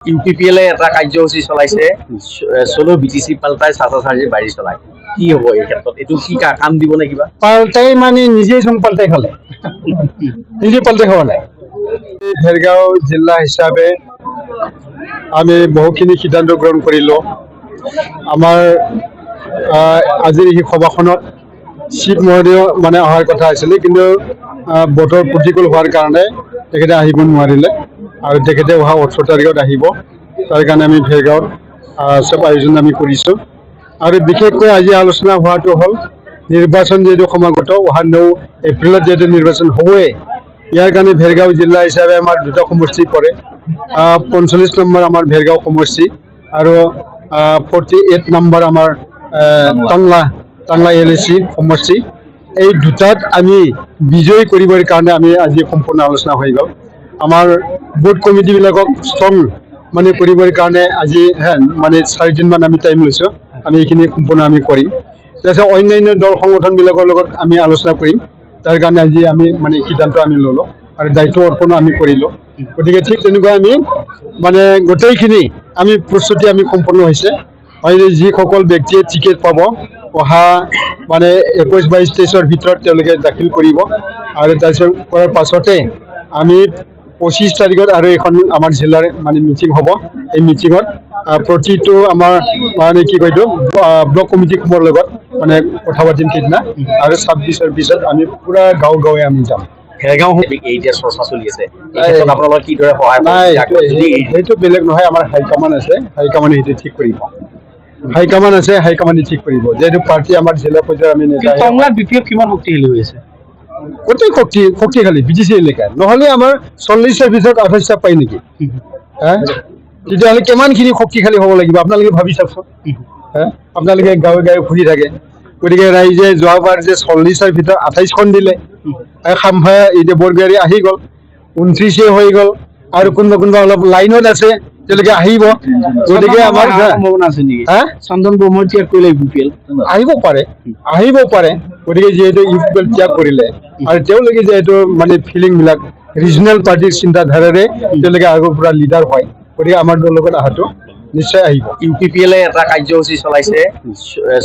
ইউপিপিএলে এটা কাৰ্যসূচী চলাইছে চলো বিটিচি পাল্টাই চাচা চাৰ্জি বাঢ়ি চলায় কি হ'ব এই ক্ষেত্ৰত এইটো কি কাম দিব নে কিবা পাল্টাই মানে নিজেই চোন পাল্টাই খালে নিজে পাল্টাই খাওয়া নাই ভেৰগাঁও জিলা হিচাপে আমি বহুখিনি সিদ্ধান্ত গ্ৰহণ কৰিলোঁ আমাৰ আজিৰ এই সভাখনত চিফ মহোদয় মানে অহাৰ কথা আছিলে কিন্তু বতৰ প্ৰতিকূল হোৱাৰ কাৰণে তেখেতে আহিব নোৱাৰিলে আৰু তেখেতে অহা 18 তাৰিখত আহিব তাৰ কাৰণে আমি ভেৰগাঁৱত সব আয়োজন আমি কৰিছোঁ আৰু বিশেষকৈ আজি আলোচনা হোৱাটো হ'ল নিৰ্বাচন যেহেতু সমাগত অহা 9 এপ্ৰিলত যেহেতু নিৰ্বাচন হ'বই ইয়াৰ কাৰণে ভেৰগাঁও জিলা হিচাপে আমাৰ দুটা সমষ্টি পৰে 45 নম্বৰ আমাৰ ভেৰগাঁও সমষ্টি আৰু 48 নম্বৰ আমাৰ টাংলা LAC সমষ্টি এই দুটাত আমি বিজয়ী কৰিবৰ কাৰণে আমি আজি সম্পূৰ্ণ আলোচনা হৈ গ'ল আমাৰ বুথ কমিটিবিলাকক ষ্ট্ৰং মানে কৰিবৰ কাৰণে আজি মানে 4 দিনমান আমি টাইম লৈছোঁ আমি এইখিনি সম্পূৰ্ণ আমি কৰিম তাৰপিছত অন্যান্য দল সংগঠনবিলাকৰ লগত আমি আলোচনা কৰিম তাৰ কাৰণে আজি আমি মানে সিদ্ধান্ত আমি ল'লোঁ আৰু দায়িত্ব অৰ্পণ আমি কৰিলোঁ গতিকে ঠিক তেনেকুৱা আমি মানে গোটেইখিনি আমি প্ৰস্তুতি আমি সম্পূৰ্ণ হৈছে আৰু যিসকল ব্যক্তিয়ে টিকেট পাব অহা মানে 21-22 ভিতৰত তেওঁলোকে দাখিল কৰিব আৰু তাৰপিছত কৰাৰ পাছতে আমি 25 তাৰিখত আৰু এখন আমাৰ জিলাৰ মানে মিটিং হ'ব এই মিটিঙত প্ৰতিটো আমাৰ মানে কি কয়তো ব্লক কমিটিসমূহৰ লগত মানে কথা পাতিম সেইদিনা আৰু 26ৰ পিছত আমি পুৰা গাঁৱে আমি যাম ভেৰগাঁও এতিয়া চৰ্চা চলি আছে এই ক্ষেত্ৰত আপোনালোকৰ কিদৰে সহায় নাই সেইটো বেলেগ নহয় আমাৰ হাইকমাণ্ড আছে হাইকমাণ্ডে সেইটো ঠিক কৰিব হাইকমাণ্ড আছে হাইকমাণ্ডে ঠিক কৰিব যেহেতু পাৰ্টি আমাৰ জিলা পৰ্যায়ত আমি নেতা টংলাত বিপিএফ কিমান শক্তিশালী হৈ আছে গোটেই শক্তিশালী বিটিচি এলেকাত নহ'লে আমাৰ 40ৰ ভিতৰত 28টা পায় নেকি তেতিয়াহ'লে কিমানখিনি শক্তিশালী হ'ব লাগিব আপোনালোকে ভাবি চাওকচোন আপোনালোকে গাঁৱে গাঁৱে ঘূৰি থাকে গতিকে ৰাইজে যোৱাবাৰ যে 40ৰ ভিতৰত 28খন দিলে খামভাই এতিয়া বৰগাড়ী আহি গ'ল 29 হৈ গ'ল আৰু কোনোবা অলপ লাইনত আছে তেওঁলোকে আহিব গতিকে আমাৰ সম্ভাৱনা আছে নেকি চন্দন ব্ৰহ্মই ত্যাগ কৰিলে ইউপিএল আহিব পাৰে গতিকে যিহেতু ইউপিএল ত্যাগ কৰিলে আৰু তেওঁলোকে যিহেতু মানে ফিলিংবিলাক ৰিজনেল পাৰ্টিৰ চিন্তাধাৰাৰে তেওঁলোকে আগৰ পৰা লিডাৰ হয় গতিকে আমাৰ দলৰ লগত অহাটো নিশ্চয় আহিব ইউপিপিএলে এটা কাৰ্যসূচী চলাইছে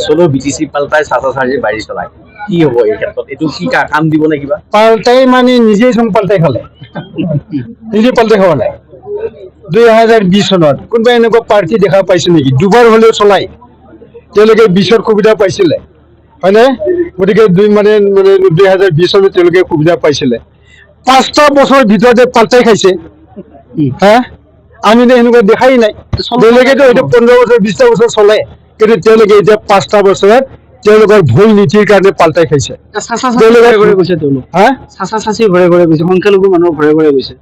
চলো বিটিচি পাল্টাই চাচা চাৰ্জি বাঢ়ি চলায় কি হ'ব এই ক্ষেত্ৰত এইটো কি কাম দিব নে কিবা পাল্টাই মানে নিজেই চোন পাল্টাই খালে নিজে পাল্টাই খাওয়া নাই 2020 চনত কোনোবা এনেকুৱা পাৰ্টি দেখা পাইছে নেকি দুবাৰ হ'লেও চলাই তেওঁলোকে 20ৰ সুবিধা পাইছিলে হয়নে গতিকে 2020 চনত তেওঁলোকে সুবিধা পাইছিলে 5টা বছৰৰ ভিতৰতে পাল্টাই খাইছে আমি এনেকুৱা দেখাই নাই তেওঁলোকেতো এইটো 15 বছৰ 20টা বছৰ চলে কিন্তু তেওঁলোকে এতিয়া 5টা বছৰত তেওঁলোকৰ ভুল নীতিৰ কাৰণে পাল্টাই খাইছে সংখ্যালঘু মানুহৰ ঘৰে ঘৰে গৈছে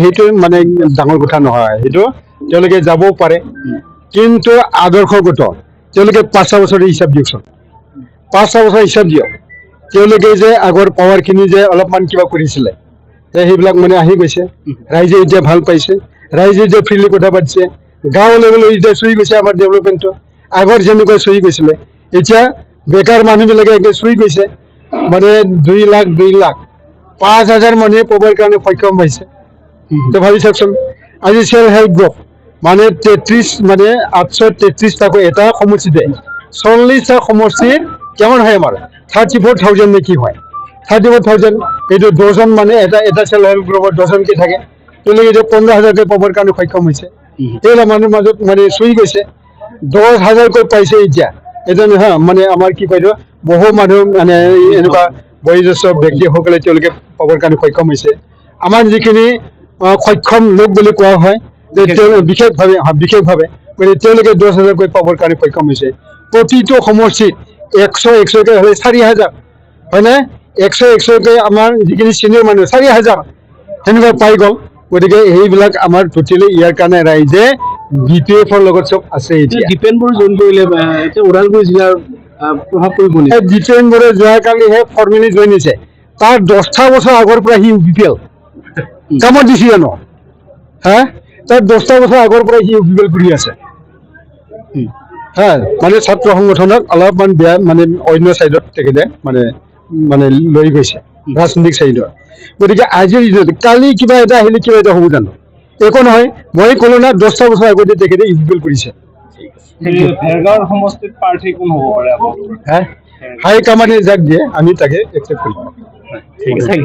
সেইটো মানে ডাঙৰ কথা নহয় সেইটো তেওঁলোকে যাবও পাৰে কিন্তু আদৰ্শগত তেওঁলোকে 5টা বছৰৰ হিচাপ দিয়কচোন 5টা বছৰ হিচাপ দিয়ক তেওঁলোকে যে আগৰ পাৱাৰখিনি যে অলপমান কিবা কৰিছিলে সেইবিলাক মানে আহি গৈছে ৰাইজে এতিয়া ভাল পাইছে ৰাইজে যে ফ্ৰীলি কথা পাতিছে গাঁও লেভেলত এতিয়া চুই গৈছে আমাৰ ডেভেলপমেণ্টটো আগৰ যেনেকৈ চুই গৈছিলে এতিয়া বেকাৰ মানুহবিলাকে এতিয়া চুই গৈছে মানে 2 লাখ 5,000 মানুহে পাবৰ কাৰণে সক্ষম হৈছে তো ভাবি চাওকচোন আজি চেল্ফ হেল্প গ্ৰুপ মানে 833টাকৈ এটা সমষ্টিতে 40টা সমষ্টিৰ কেমন হয় আমাৰ 34,000 নে কি হয় 34,000 এইটো 10জন মানে এটা চেল্ফ হেল্প গ্ৰুপত 10জনকৈ থাকে তেওঁলোকে এতিয়া 15,000কৈ পাবৰ কাৰণে সক্ষম হৈছে এইবিলাক মানুহৰ মাজত মানে চুই গৈছে 10,000কৈ পাইছে এতিয়া নহয় মানে আমাৰ কি কয় বহু মানুহ মানে এনেকুৱা বয়োজ্যেষ্ঠ ব্যক্তিসকলে তেওঁলোকে পাবৰ কাৰণে সক্ষম হৈছে আমাৰ যিখিনি সক্ষম লোক বুলি কোৱা হয় যে বিশেষভাৱে গতিকে তেওঁলোকে 10,000কৈ পাবৰ কাৰণে সক্ষম হৈছে প্ৰতিটো সমষ্টিত 100কৈ হ'লে 4,000 হয়নে 100কৈ আমাৰ যিখিনি চিনিয়ৰ মানুহ 4,000 সেনেকুৱা পাই গ'ল গতিকে এইবিলাক আমাৰ টোটেলি ইয়াৰ কাৰণে ৰাইজে BPF লগত চব আছে এতিয়া দীপেনবোৰ জইন কৰিলে এতিয়া ওদালগুৰি জিলাৰ প্ৰভাৱ পৰিব নেকি দীপেনবোৰে যোৱাকালিহে ফৰ্মেলি জইন হৈছে তাৰ 10টা বছৰ আগৰ পৰা সি UPPL কামত দিছে জানো তাৰ 10টা বছৰ আগৰ পৰা সি UPPL কৰি আছে মানে ছাত্ৰ সংগঠনক অলপমান বেয়া মানে অন্য চাইডত তেখেতে মানে লৈ গৈছে ৰাজনৈতিক চাইডত গতিকে আজিৰ কালি কিবা এটা আহিলে কিবা এটা হ'ব জানো একো নহয় মই ক'লো না 10টা বছৰ আগতে তেখেতে ইউপিএল কৰিছে ভেৰগাঁৱৰ সমষ্টিত প্ৰাৰ্থী কোন হ'ব পাৰে আপোনালোকৰ হাই কামানে যাক দিয়ে আমি তাকে একচেপ্ট কৰিম ঠিক আছে